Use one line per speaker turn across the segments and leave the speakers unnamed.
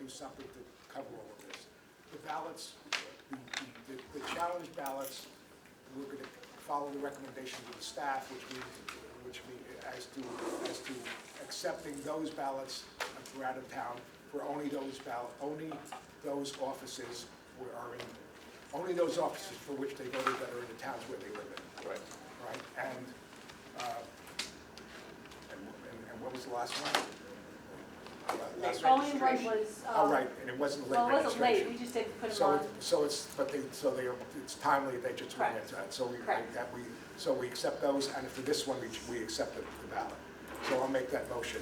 do something to cover all of this. The ballots, the challenge ballots, we're going to follow the recommendations of the staff, as to accepting those ballots for out of town for only those offices only those offices for which they voted that are in the towns where they live in.
Right.
Right, and what was the last one? Last one?
Only one was.
Oh, right, and it wasn't late
Well, it wasn't late,
registration.
we just didn't put them
So,
on.
it's timely, they just went
Correct.
into that, so
Correct.
so we accept those, and for this one, we accept the ballot. So I'll make that motion.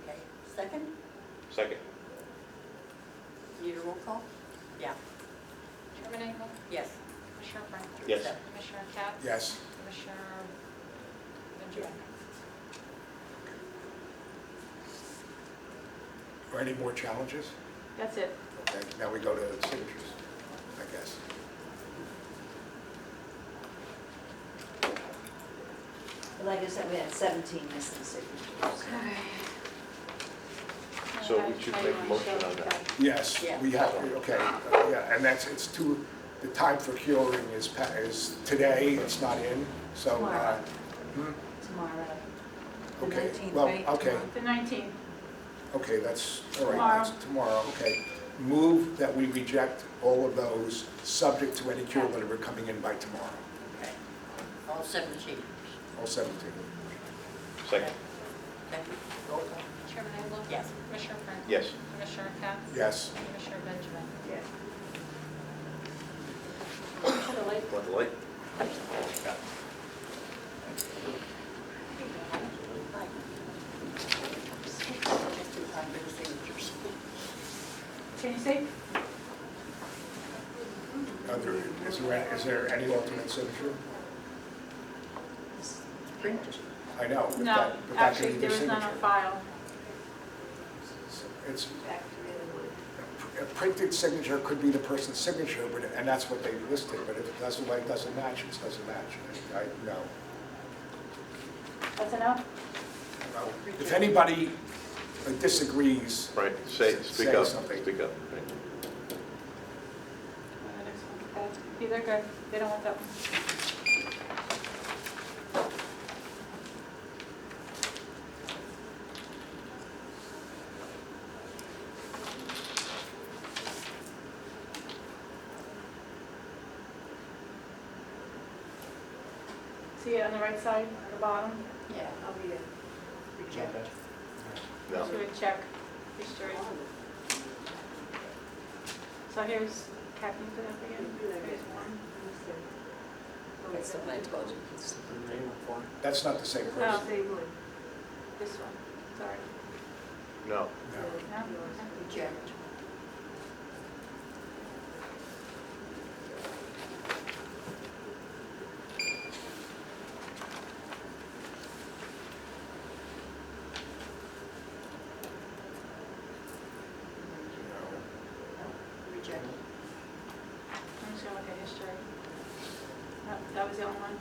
Okay, second?
Second.
Need a roll call? Yeah.
Chairman Engel?
Yes.
Commissioner Franklin?
Yes.
Commissioner Katz?
Yes.
Commissioner Benjamin?
Or any more challenges?
That's it.
Okay, now we go to signatures, I guess.
Like I said, we had 17 missing signatures.
So we should make a motion on that.
Yes,
Yeah.
we have, okay, yeah, and the time for curing is today, it's not in, so,
Tomorrow.
hmm?
Tomorrow.
The
Okay,
19th,
well,
right?
okay,
The 19th.
okay, that's, all right,
Tomorrow.
that's tomorrow, okay. Move that we reject all of those, subject to any cure letter coming in by tomorrow,
Okay. All 17.
all 17.
Second.
Second. Roll call?
Chairman Engel?
Yes.
Commissioner Franklin?
Yes.
Commissioner Katz?
Yes.
Commissioner Benjamin?
Yeah.
To the lake.
Want the light?
Can you see?
Is there any alternate signature?
Printed.
I know. but
No,
that could
actually,
be
there
the
is none on
signature.
file.
It's, a printed signature could be the person's signature, and that's what they listed, but if it doesn't match, it doesn't match. No.
That's enough?
Well, if anybody disagrees,
Right, speak
Say
up,
something.
speak up. Right.
Okay. Yeah, they're good. They don't want that one. See it on the right side, at the bottom?
Yeah, I'll be a reject.
No.
Just gonna check history. So here's Captain put up again. Here's one.
That's the plan to
that's not the same
No,
person.
this one, sorry.
No.
No.
No?
Reject. Reject.
I'm just gonna look at history. No, that was the only one.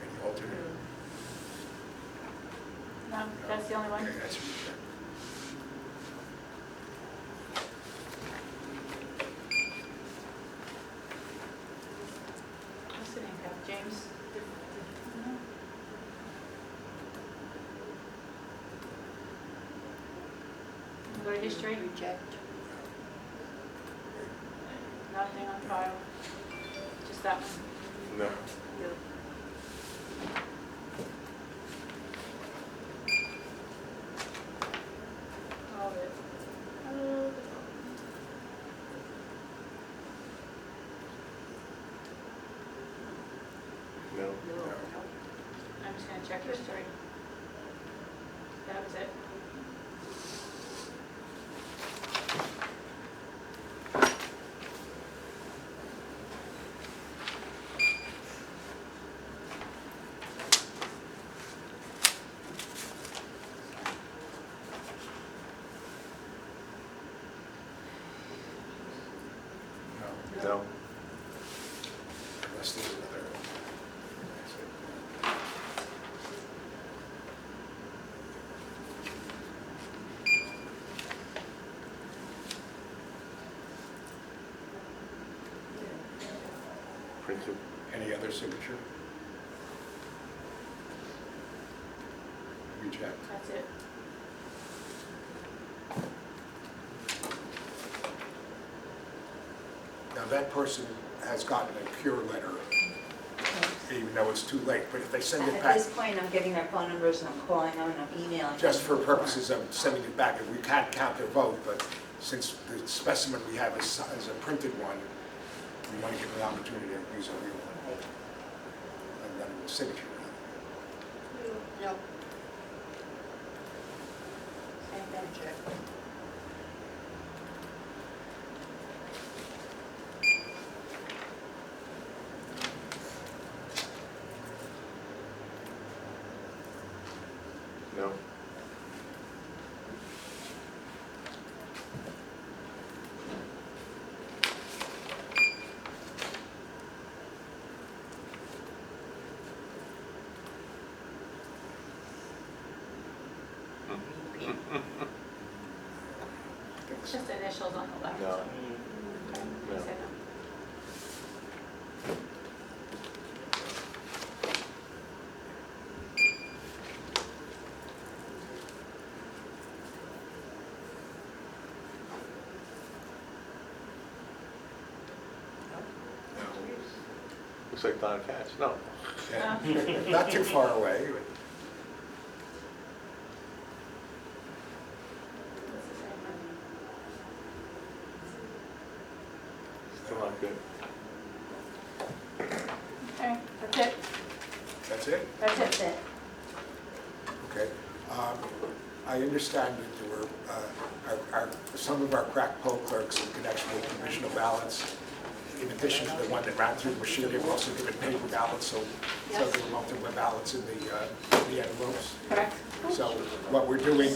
Any alternate?
No, that's the only one.
Okay, that's reject.
What's the name, Cap? James? No. Go to history,
Reject.
nothing on file, just that one.
No.
All of it.
No.
I'm just gonna check history. That was it.
No?
Unless there's another.
Printed.
Any other signature? Reject.
That's it.
Now, that person has gotten a cure letter, even though it's too late, but if they send it
At
back,
this point, I'm getting their phone numbers and I'm calling them and I'm emailing them.
just for purposes of sending it back, we can't count their vote, but since the specimen we have is a printed one, we want to give them the opportunity to use a real one. And then the signature.
No.
Same thing.
Check.
No?
It's just initials on the left.
No.
Okay,
No.
say no.
Looks like Don Katz. No.
Yeah. Not too far away.
It's the same one.
Still not good.
Okay, that's it.
That's it?
That's
That's
it.
it.
Okay. I understand that there were, some of our crack poll clerks in connection with provisional ballots, in addition to the one that ran through the machine, they've also given paper ballots, so
Yes.
there were multiple ballots in the envelopes.
Correct.
So what we're doing,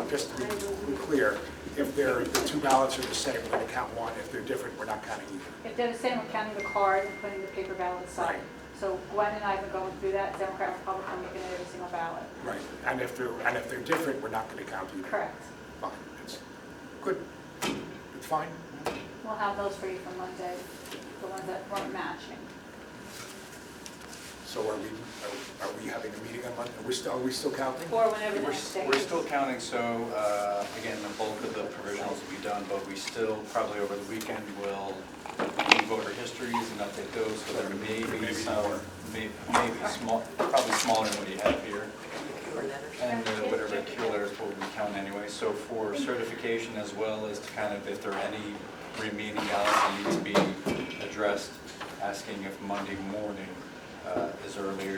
just to be clear, if the two ballots are the same, we're going to count one. If they're different, we're not counting either.
If they're the same, we're counting the card and putting the paper ballot aside.
Right.
So Gwen and I have been going through that, Democrat, Republican, looking at every single ballot.
Right. And if they're different, we're not going to count either.
Correct.
Fine. It's good. It's fine.
We'll have those for you for Monday, the ones that weren't matching.
So are we having a meeting on Monday? Are we still counting?
Or whenever the next day
We're
is.
still counting, so again, the bulk of the provisionals will be done, but we still, probably over the weekend, will do voter histories and update those, so there may be some, maybe small, probably smaller than what you have here. And whatever cure letters will be counted anyway, so for certification as well as to kind of if there are any remaining ballots that need to be addressed, asking if Monday morning, as early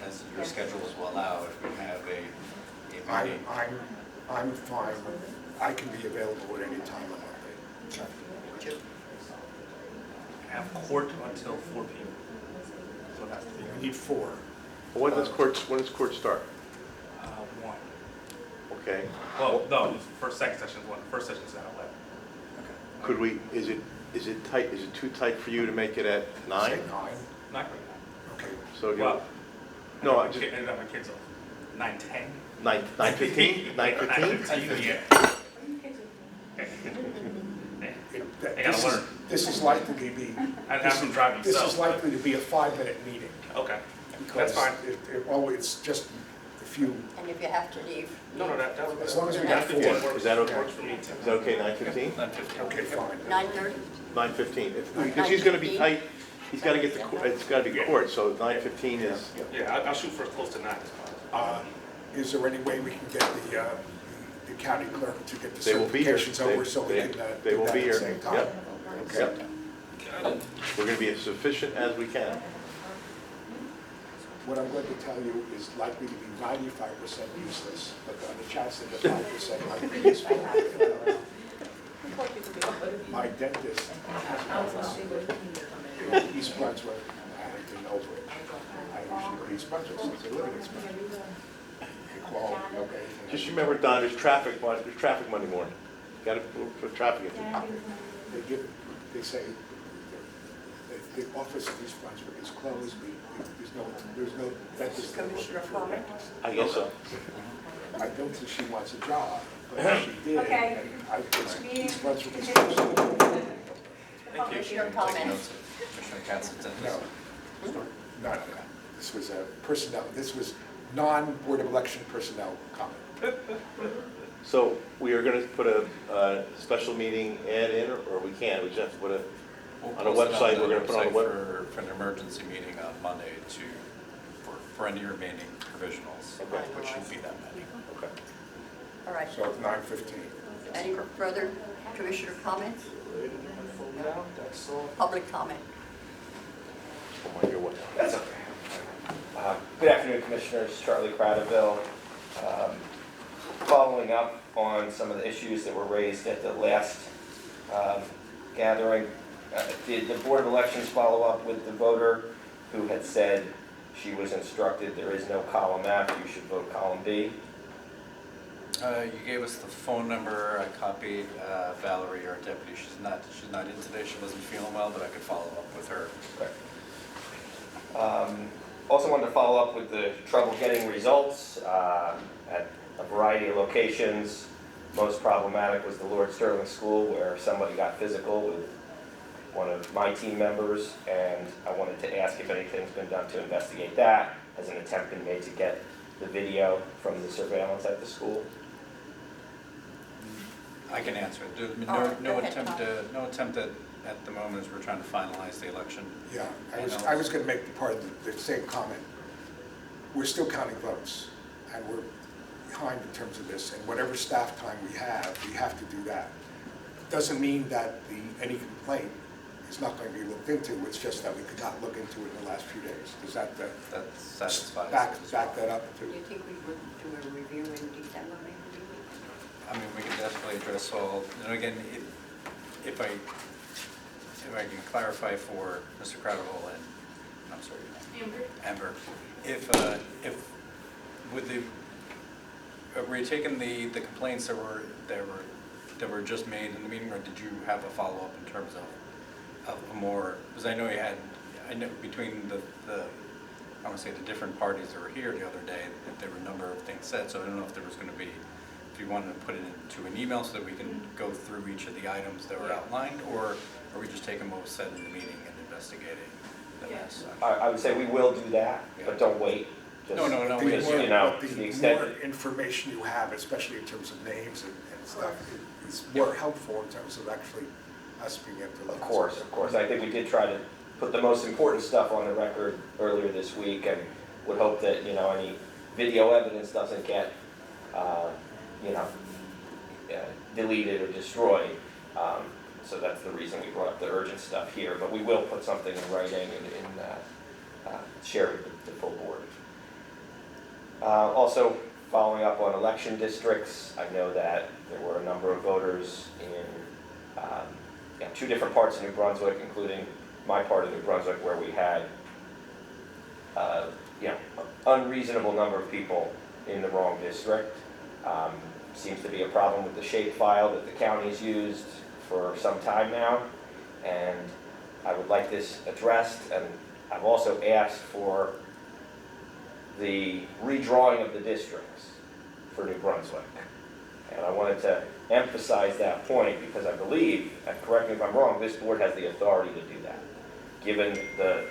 as your schedules will allow, if we have a meeting.
I'm fine. I can be available at any time on Monday.
Two.
Have court until 4 p.m. So it has to be
We need 4.
When does court start?
1.
Okay.
Well, no, second session is 1. First session is at 11.
Okay.
Could we, is it tight, is it too tight for you to make it at 9?
Say 9.
Not right
Okay.
So you,
Well,
no, I
I
just,
ended up my kids off 9:10.
9:15? 9:15?
9:15, yeah. I gotta learn.
This is likely to be.
I'd have them drive
This
themselves.
is likely to be a 5-minute meeting.
Okay,
Because
that's fine.
it's just a few.
And if you have to leave.
No, that was.
As long as we
Yeah,
have 4.
15 works-
Is that okay?
Works for me too.
Is that okay, 9:15?
9:15.
Okay, fine.
9:30?
9:15, because he's gonna be
9:15?
tight, he's gotta get the, it's gotta be court, so 9:15 is,
Yeah, I'll shoot for close to 9 as possible.
Is there any way we can get the county clerk to get the
They will be here.
certifications over so we
They-
can
they
do
will
that
be
at the
here.
same time?
Yep.
Okay.
Yep. We're gonna be as sufficient as we can.
What I'm going to tell you is likely to be 95% useless, but on the chance that the 5% might be useful. My dentist has an office in East Brunswick, Abington, Overbridge. I usually go to East Brunswick since I live in East Brunswick. They call, okay.
Just remember, Don, there's traffic Monday morning. Gotta put traffic in.
They say the office of East Brunswick is closed, there's no dentist.
Commissioner comment?
I guess so.
I don't think she wants a job, but if she did,
Okay.
East Brunswick is closed.
Commissioner
Take
comment?
notes of Commissioner Katz's
No, no, this was a personnel, this was non-Board of Election personnel comment.
So we are gonna put a special meeting ad in, or we can't, we just have to put a, on a website, we're gonna put on the web.
For an emergency meeting on Monday for any remaining provisionals,
Okay.
which should be that many.
Okay.
All right.
So it's 9:15.
Any further commissioner comments? Public comment?
Oh my, you're what?
That's okay. Good afternoon, Commissioners. Charlie Cradaville. Following up on some of the issues that were raised at the last gathering, did the Board of Elections follow up with the voter who had said she was instructed there is no column F, you should vote column B?
You gave us the phone number. I copied Valerie, our deputy. She's not in today. She wasn't feeling well, but I could follow up with her.
Okay. Also wanted to follow up with the trouble getting results at a variety of locations. Most problematic was the Lord Sterling School, where somebody got physical with one of my team members, and I wanted to ask if anything's been done to investigate that. Has an attempt been made to get the video from the surveillance at the school?
I can answer it. There's been
All right,
no
go ahead,
attempt,
Tom.
no attempt at the moment as we're trying to finalize the election.
Yeah, I was going to make the part of the same comment. We're still counting votes, and we're behind in terms of this, and whatever staff time we have to do that. Doesn't mean that any complaint is not going to be looked into, it's just that we could not look into it in the last few days. Does that
That satisfies.
back
us as well.
that up
Do
too?
you think we would do a review in December maybe?
I mean, we can definitely address all, and again, if I can clarify for Mr. Cradaville and, I'm sorry, Amber, if with the, were you taking the complaints that were just made in the meeting, or did you have a follow-up in terms of a more, because I know between I want to say the different parties that were here the other day, that there were a number of things said, so I don't know if there was going to be, if you wanted to put it into an email so that we can go through each of the items that were outlined, or are we just taking what was said in the meeting and investigating the mess?
I would say we will do that, but don't wait. Just-
No,
The
we
Because,
more-
you know,
the
to the
more
extent,
information you have, especially in terms of names and stuff, is more helpful in terms of actually us being able to look.
of course. I think we did try to put the most important stuff on the record earlier this week, and would hope that, any video evidence doesn't get, deleted or destroyed. So that's the reason we brought up the urgent stuff here, but we will put something in writing and share with the full board. Also, following up on election districts, I know that there were a number of voters in 2 different parts of New Brunswick, including my part of New Brunswick, where we had unreasonable number of people in the wrong district. Seems to be a problem with the shape file that the county's used for some time now, and I would like this addressed, and I've also asked for the redrawing of the districts for New Brunswick. And I wanted to emphasize that point because I believe, and correct me if I'm wrong, this board has the authority to do that. Given the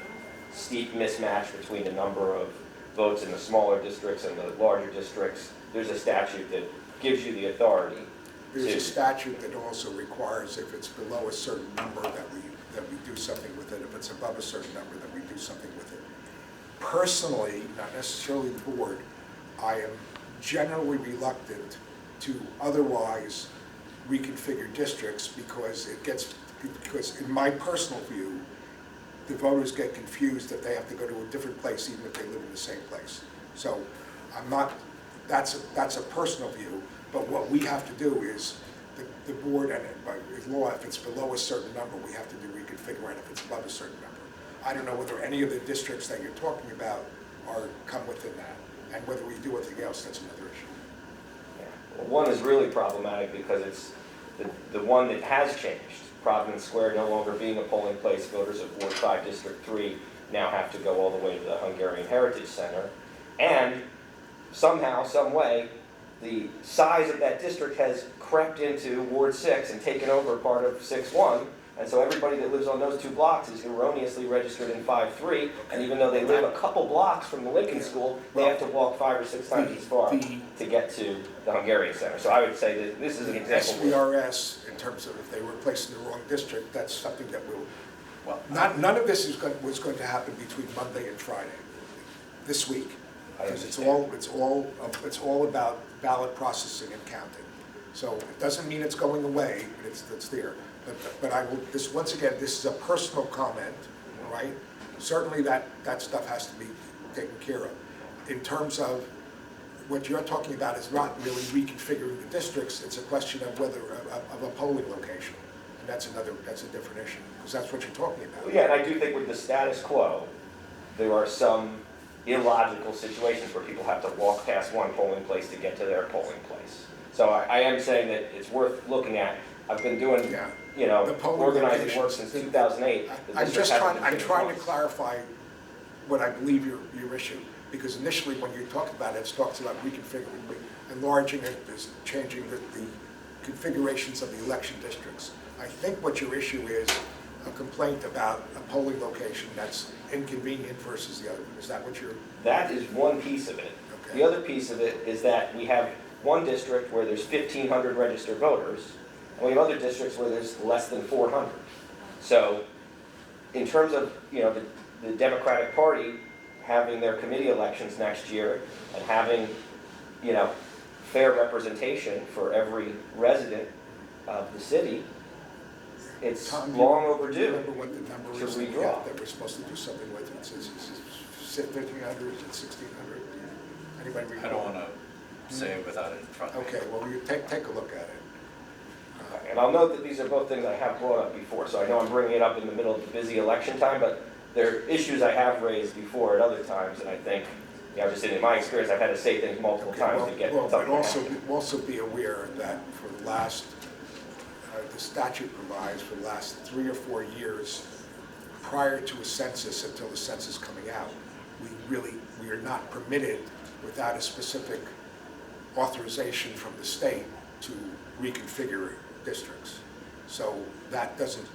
steep mismatch between the number of votes in the smaller districts and the larger districts, there's a statute that gives you the authority.
There's a statute that also requires if it's below a certain number that we do something with it. If it's above a certain number, that we do something with it. Personally, not necessarily the board, I am generally reluctant to otherwise reconfigure districts because in my personal view, the voters get confused that they have to go to a different place even if they live in the same place. So that's a personal view, but what we have to do is, the board, and by law, if it's below a certain number, we have to do reconfigure, and if it's above a certain number. I don't know whether any of the districts that you're talking about come within that, and whether we do anything else, that's another issue.
Yeah. Well, one is really problematic because it's The one that has changed, Providence Square no longer being a polling place, voters of Ward 5, District 3 now have to go all the way to the Hungarian Heritage Center. And somehow, some way, the size of that district has crept into Ward 6 and taken over part of 6-1. And so everybody that lives on those 2 blocks is erroneously registered in 5-3. And even though they live a couple blocks from the Lincoln School, they have to walk 5 or 6 times as far to get to the Hungarian Center. So I would say that this is an example.
SVRS, in terms of if they were placed in the wrong district, that's something that will,
Well,
none of this was going to happen between Monday and Friday, this week.
I
Because it's
understand.
all about ballot processing and counting. So it doesn't mean it's going away, but it's there. But I will, once again, this is a personal comment, all right? Certainly that stuff has to be taken care of. In terms of what you're talking about is not really reconfiguring the districts, it's a question of whether, of a polling location. And that's a different issue, because that's what you're talking about.
Yeah, and I do think with the status quo, there are some illogical situations where people have to walk past one polling place to get to their polling place. So I am saying that it's worth looking at. I've been doing,
Yeah.
the
polling
organizing work
locations.
since 2008. The district hasn't
I'm
been
trying to
closed.
clarify what I believe your issue, because initially when you talk about it, it talks about reconfiguring, enlarging it, changing the configurations of the election districts. I think what your issue is a complaint about a polling location that's inconvenient versus the other one. Is that what you're?
That is one piece of it.
Okay.
The other piece of it is that we have one district where there's 1,500 registered voters, and we have other districts where there's less than 400. So in terms of, the Democratic Party having their committee elections next year and having, fair representation for every resident of the city, it's
Tom,
long
do you
overdue
remember what the number
to
is that we
redraw.
have that we're supposed to do something with? It's 1,500, is it 1,600? Anybody recall?
I don't want to say it without it in front of me.
Okay, well, you take a look at it.
And I'll note that these are both things I have brought up before, so I know I'm bringing it up in the middle of the busy election time, but they're issues I have raised before at other times, and I think, just in my experience, I've had to say things multiple
Okay,
times to get
but
something
also,
happen.
also be aware that for the last, the statute provides for the last 3 or 4 years, prior to a census, until the census coming out, we are not permitted without a specific authorization from the state to reconfigure districts. So that doesn't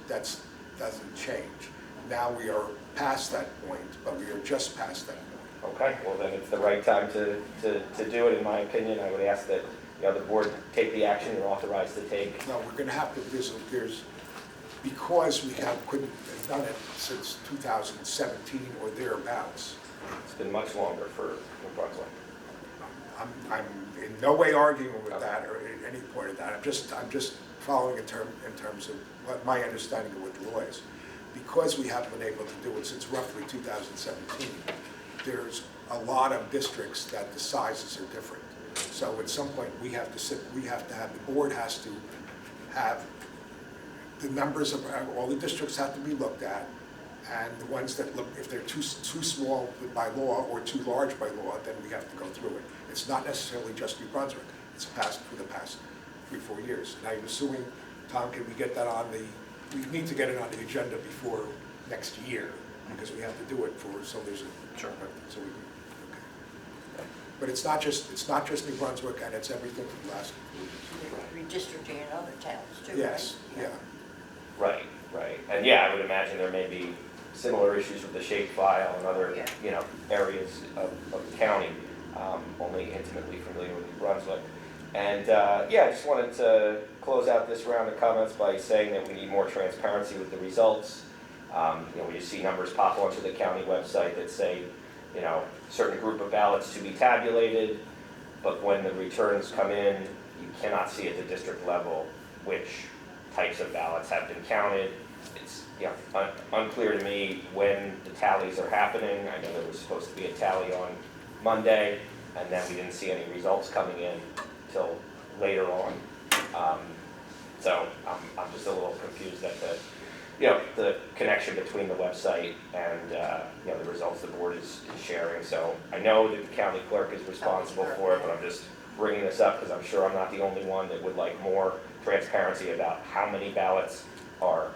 change. Now we are past that point, but we are just past that point.
Okay, well then it's the right time to do it, in my opinion. I would ask that, the board take the action you're authorized to take.
No, we're going to have to, because we couldn't have done it since 2017 or thereabouts.
It's been much longer for New Brunswick.
I'm in no way arguing with that or at any point of that. I'm just following in terms of what my understanding of what the law is. Because we haven't been able to do it since roughly 2017, there's a lot of districts that the sizes are different. So at some point, the board has to have the numbers of, all the districts have to be looked at, and the ones that look, if they're too small by law or too large by law, then we have to go through it. It's not necessarily just New Brunswick. It's for the past 3-4 years. And I'm assuming, Tom, can we get that on we need to get it on the agenda before next year, because we have to do it so there's a.
Sure.
So we can, okay. But it's not just New Brunswick, and it's everything from the last 4 years.
Redistricting in other towns too, right?
Yes, yeah.
Right. And yeah, I would imagine there may be similar issues with the shape file and other, areas of the county. Only intimately familiar with New Brunswick. And I just wanted to close out this round of comments by saying that we need more transparency with the results. We just see numbers pop onto the county website that say, certain group of ballots to be tabulated, but when the returns come in, you cannot see at the district level which types of ballots have been counted. It's unclear to me when the tallies are happening. I know there was supposed to be a tally on Monday, and then we didn't see any results coming in till later on. So I'm just a little confused at the connection between the website and the results the board is sharing. So I know that the county clerk is responsible for it, but I'm just bringing this up because I'm sure I'm not the only one that would like more transparency about how many ballots are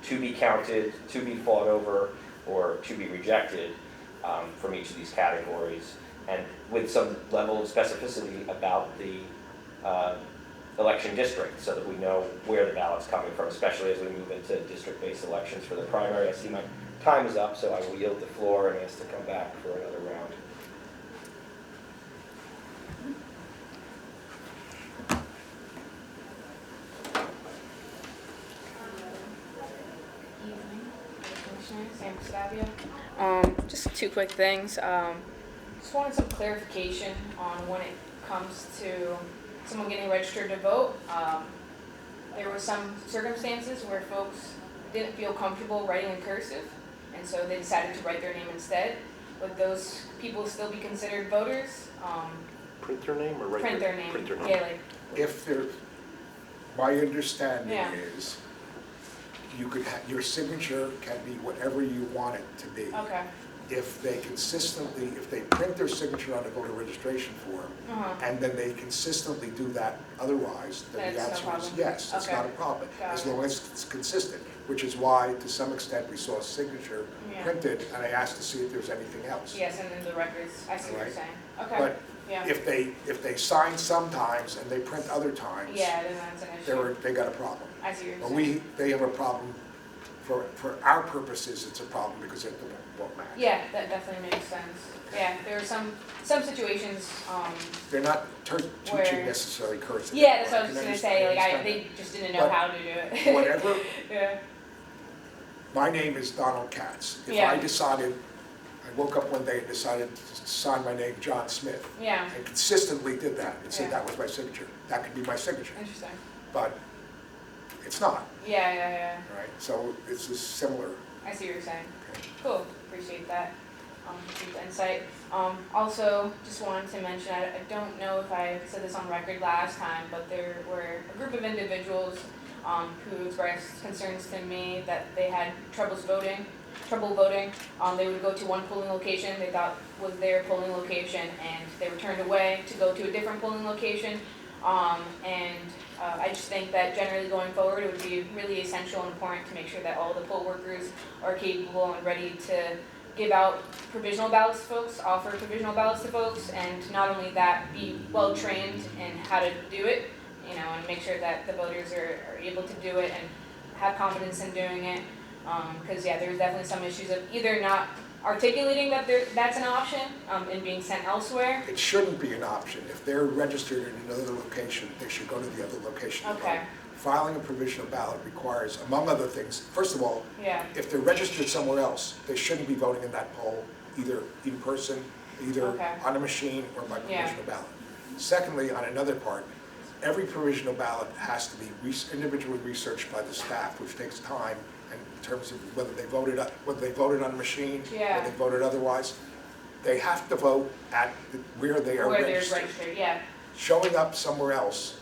to be counted, to be fought over, or to be rejected from each of these categories, and with some level of specificity about the election district so that we know where the ballot's coming from, especially as we move into district-based elections for the primary. I see my time is up, so I will yield the floor and ask to come back for another round.
Evening, Commissioner Sam Castavia. Just two quick things. Just wanted some clarification on when it comes to someone getting registered to vote. There were some circumstances where folks didn't feel comfortable writing in cursive, and so they decided to write their name instead. Would those people still be considered voters?
Print their name or write
Print their name,
Print their name.
yeah, like,
If there, my understanding
Yeah.
is, you could have, your signature can be whatever you want it to be.
okay,
If they consistently, if they print their signature on a voter registration form, and then they consistently do that otherwise, then the
That's no
answer is
problem.
yes, it's
Okay.
not a problem.
Got
As
it.
long as it's consistent, which is why, to some extent, we saw a signature
Yeah.
printed, and I asked to see if there's anything else.
yes, and then the records, I see what you're
Right.
saying. Okay,
But
yeah,
if they sign sometimes and they print other times,
yeah, then that's an issue.
they got a problem.
I see what
But
you're saying.
they have a problem, for our purposes, it's a problem because it won't match.
Yeah, that definitely makes sense. Yeah, there were some situations,
They're not
Where-
teaching necessarily cursive.
yeah, that's what I was
can
just gonna say, like,
understand
they just didn't know
But
how to do it.
that. Whatever,
Yeah,
my name is Donald Katz. If
Yeah.
I decided, I woke up one day and decided to sign my name John Smith,
yeah,
and consistently did that, and said
Yeah.
that was my signature, that could be my signature,
interesting.
but it's not,
Yeah,
right? So it's just similar.
I see what you're saying.
Okay.
Cool, appreciate that, deep insight. Also, just wanted to mention, I don't know if I said this on record last time, but there were a group of individuals who expressed concerns to me that they had trouble voting. They would go to one polling location they thought was their polling location, and they were turned away to go to a different polling location. I just think that generally going forward, it would be really essential and important to make sure that all the poll workers are capable and ready to give out provisional ballots to folks, offer provisional ballots to folks, and not only that, be well-trained in how to do it, and make sure that the voters are able to do it and have confidence in doing it. Because, yeah, there's definitely some issues of either not articulating that that's an option and being sent elsewhere.
It shouldn't be an option. If they're registered in another location, they should go to the other location. to
Okay.
vote. Filing a provisional ballot requires, among other things, first of all,
Yeah,
if they're registered somewhere else, they shouldn't be voting in that poll, either in person, either
Okay.
on a machine or by
Yeah.
provisional ballot. Secondly, on another part, every provisional ballot has to be individually researched by the staff, which takes time in terms of whether they voted on a machine,
Yeah.
whether they voted otherwise. They have to vote at where they are
where they're
registered.
registered, yeah.
Showing up somewhere else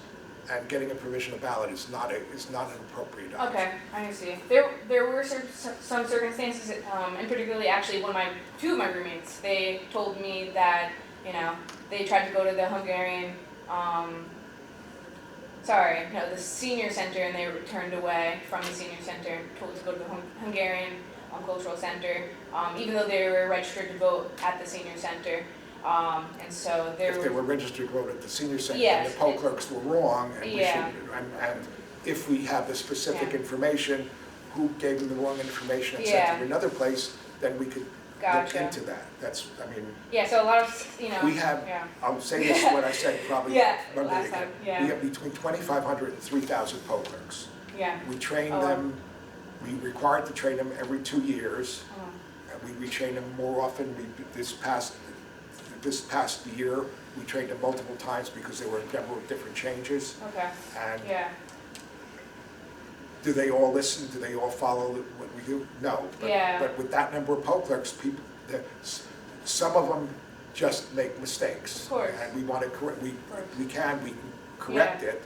and getting a provisional ballot is not an appropriate option.
Okay, I see. There were some circumstances, and particularly actually two of my roommates, they told me that, they tried to go to the Hungarian, the senior center, and they were turned away from the senior center, told to go to the Hungarian cultural center, even though they were registered to vote at the senior center. And so there
If they were registered to vote at the senior center, and
Yes,
the poll clerks were wrong, and we
Yeah.
should, and if we have the specific
Yeah.
information, who gave them the wrong information and sent
Yeah.
them to another place, then we could look
Gotcha.
into that. That's,
Yeah, so a lot of,
we have,
yeah.
I'll say this, what I said probably
Yeah,
Monday
last
again.
time, yeah.
We have between 2,500 and 3,000 poll clerks.
Yeah.
We train
Oh.
them, we required to train them every 2 years.
Oh.
We train them more often. This past year, we trained them multiple times because there were a number of different changes.
Okay,
And
yeah,
do they all listen? Do they all follow what we do? No.
Yeah.
But with that number of poll clerks, some of them just make mistakes.
Of course.
And we want to correct, we
course.
can correct it.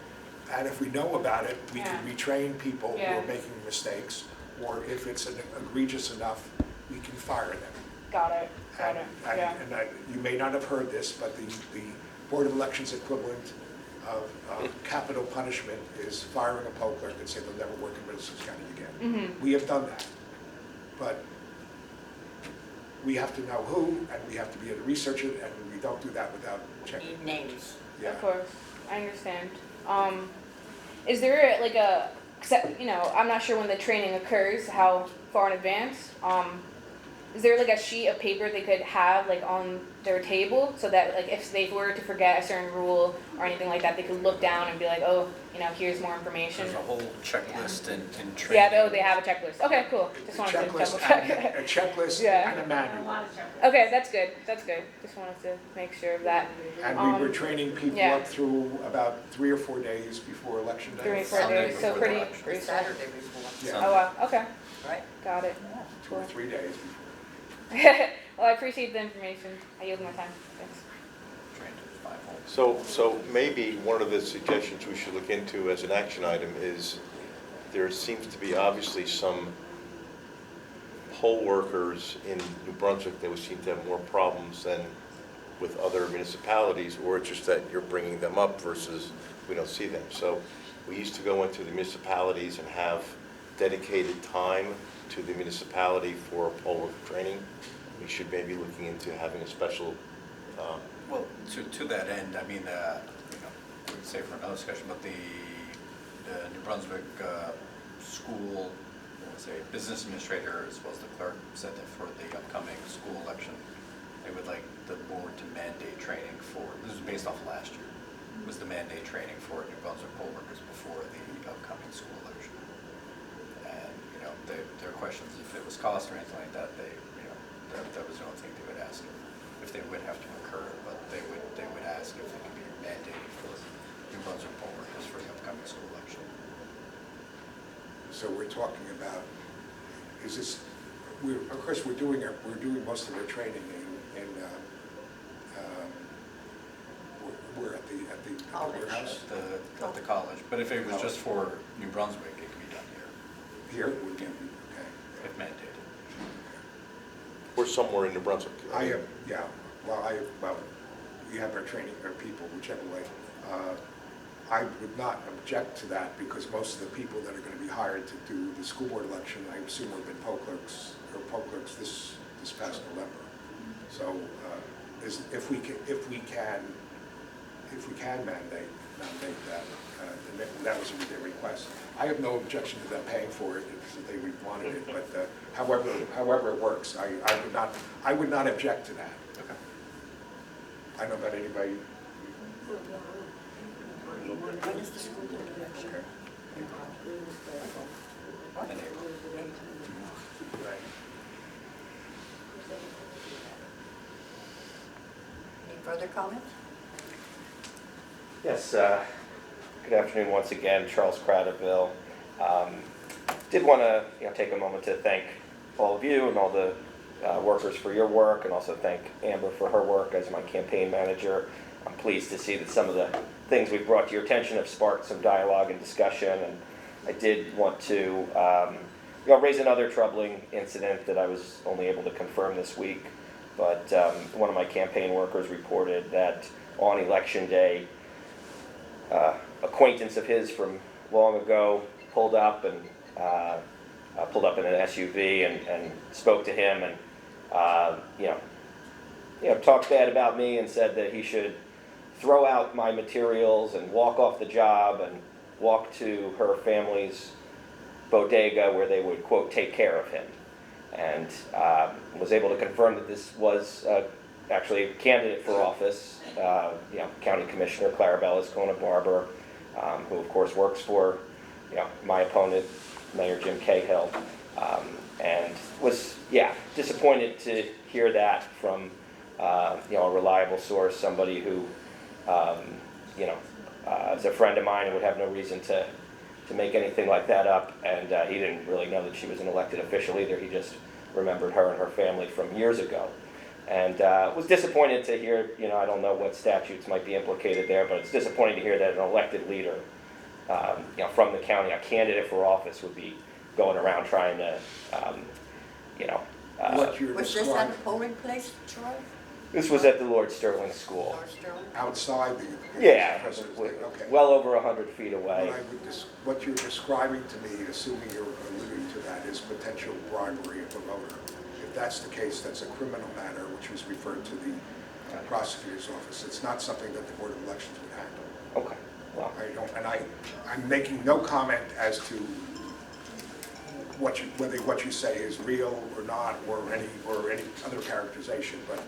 And if we know about it, we can
Yeah.
retrain people who
Yeah.
are making mistakes. Or if it's egregious enough, we can fire them.
got it,
And
yeah.
you may not have heard this, but the Board of Elections equivalent of capital punishment is firing a poll clerk and say they'll never work in Middlesex County again. We have done that, but we have to know who, and we have to be able to research it, and we don't do that without checking.
Need names.
Yeah.
Of course, I understand. Is there like a, except, you know, I'm not sure when the training occurs, how far in advance. Is there like a sheet of paper they could have like on their table so that like if they were to forget a certain rule or anything like that, they could look down and be like, oh, you know, here's more information.
There's a whole checklist in training.
Yeah, oh, they have a checklist. Okay, cool. Just wanted to double check.
A checklist
Yeah.
and a
A
manual.
lot of chapters.
Okay, that's good. That's good. Just wanted to make sure of that.
And we were training people
yeah.
up through about 3 or 4 days before Election Day.
3 or 4
Sunday
days, so
before the
pretty
election.
recent.
Saturday before.
Yeah.
Oh wow. Okay,
Right?
got it.
2 or 3 days before.
Well, I appreciate the information. I yield my time. Thanks.
Trained at 5 holes.
So maybe one of the suggestions we should look into as an action item is there seems to be obviously some poll workers in New Brunswick that would seem to have more problems than with other municipalities, or it's just that you're bringing them up versus we don't see them. So we used to go into the municipalities and have dedicated time to the municipality for poll worker training. We should maybe looking into having a special,
Well, to that end, I mean, you know, I would say for another discussion, but the New Brunswick school, let's say, business administrator as well as the clerk said that for the upcoming school election, they would like the board to mandate training for, this was based off of last year, was the mandate training for New Brunswick poll workers before the upcoming school election. And, you know, their questions, if it was cost or anything like that, they, you know, that was the only thing they would ask if they would have to incur, but they would ask if it could be mandated for New Brunswick poll workers for the upcoming school election.
So we're talking about, is this, of course, we're doing most of our training we're at the
College.
warehouse.
At the college, but if it was just for New Brunswick, it could be done here,
Here, would be, okay.
if mandated.
or somewhere in New Brunswick.
I have, yeah, well, we have our training, our people, whichever way. I would not object to that because most of the people that are going to be hired to do the school board election, I assume have been poll clerks this past November. So if we can mandate that, then that was their request. I have no objection to them paying for it if they wanted it, but however it works, I would not object to that.
Okay.
I don't know about anybody.
When is the school board election?
In April.
Right.
Any further comments?
Yes, good afternoon once again, Charles Cradaville. Did want to take a moment to thank all of you and all the workers for your work, and also thank Amber for her work as my campaign manager. I'm pleased to see that some of the things we've brought to your attention have sparked some dialogue and discussion, and I did want to raise another troubling incident that I was only able to confirm this week, but one of my campaign workers reported that on election day, acquaintance of his from long ago pulled up in an SUV and spoke to him and talked bad about me and said that he should throw out my materials and walk off the job and walk to her family's bodega where they would, quote, take care of him. And was able to confirm that this was actually a candidate for office, County Commissioner Clarabella Escona-Barber, who of course works for my opponent, Mayor Jim Cahill, and was disappointed to hear that from a reliable source, somebody who is a friend of mine and would have no reason to make anything like that up, and he didn't really know that she was an elected official either. He just remembered her and her family from years ago, and was disappointed to hear, I don't know what statutes might be implicated there, but it's disappointing to hear that an elected leader from the county, a candidate for office, would be going around trying to
What you're
Was this at a
describing,
polling place, Charles?
This was at the Lord Sterling School.
North Sterling?
Outside the.
Yeah,
President's Day, okay.
well over 100 feet away.
What you're describing to me, assuming you're alluding to that, is potential bribery of the voter. If that's the case, that's a criminal matter, which was referred to the prosecutor's office. It's not something that the Board of Elections would handle.
Okay, well,
I don't, and I'm making no comment as to whether what you say is real or not, or any other characterization, but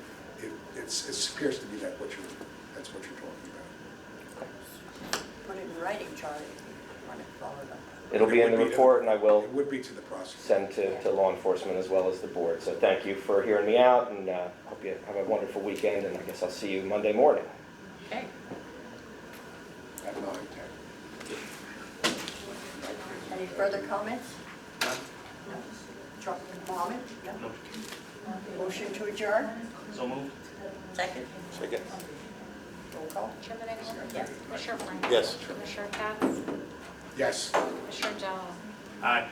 it appears to be that's what you're talking about.
Put it in writing, Charlie, if you want to follow up.
it'll be in the report, and I will
It would be to the prosecutor.
send to law enforcement as well as the board. So thank you for hearing me out, and hope you have a wonderful weekend, and I guess I'll see you Monday morning.
Okay.
At 9:10.
Any further comments? No? Chuck, Mohammed? No?
No.
Motion to adjourn?
So moved.
Second?
Second?
Roll call?
Chairman Engel?
Yes.
Commissioner Frank?
Yes.
Commissioner Katz?
Yes.
Commissioner Jones?
Aye.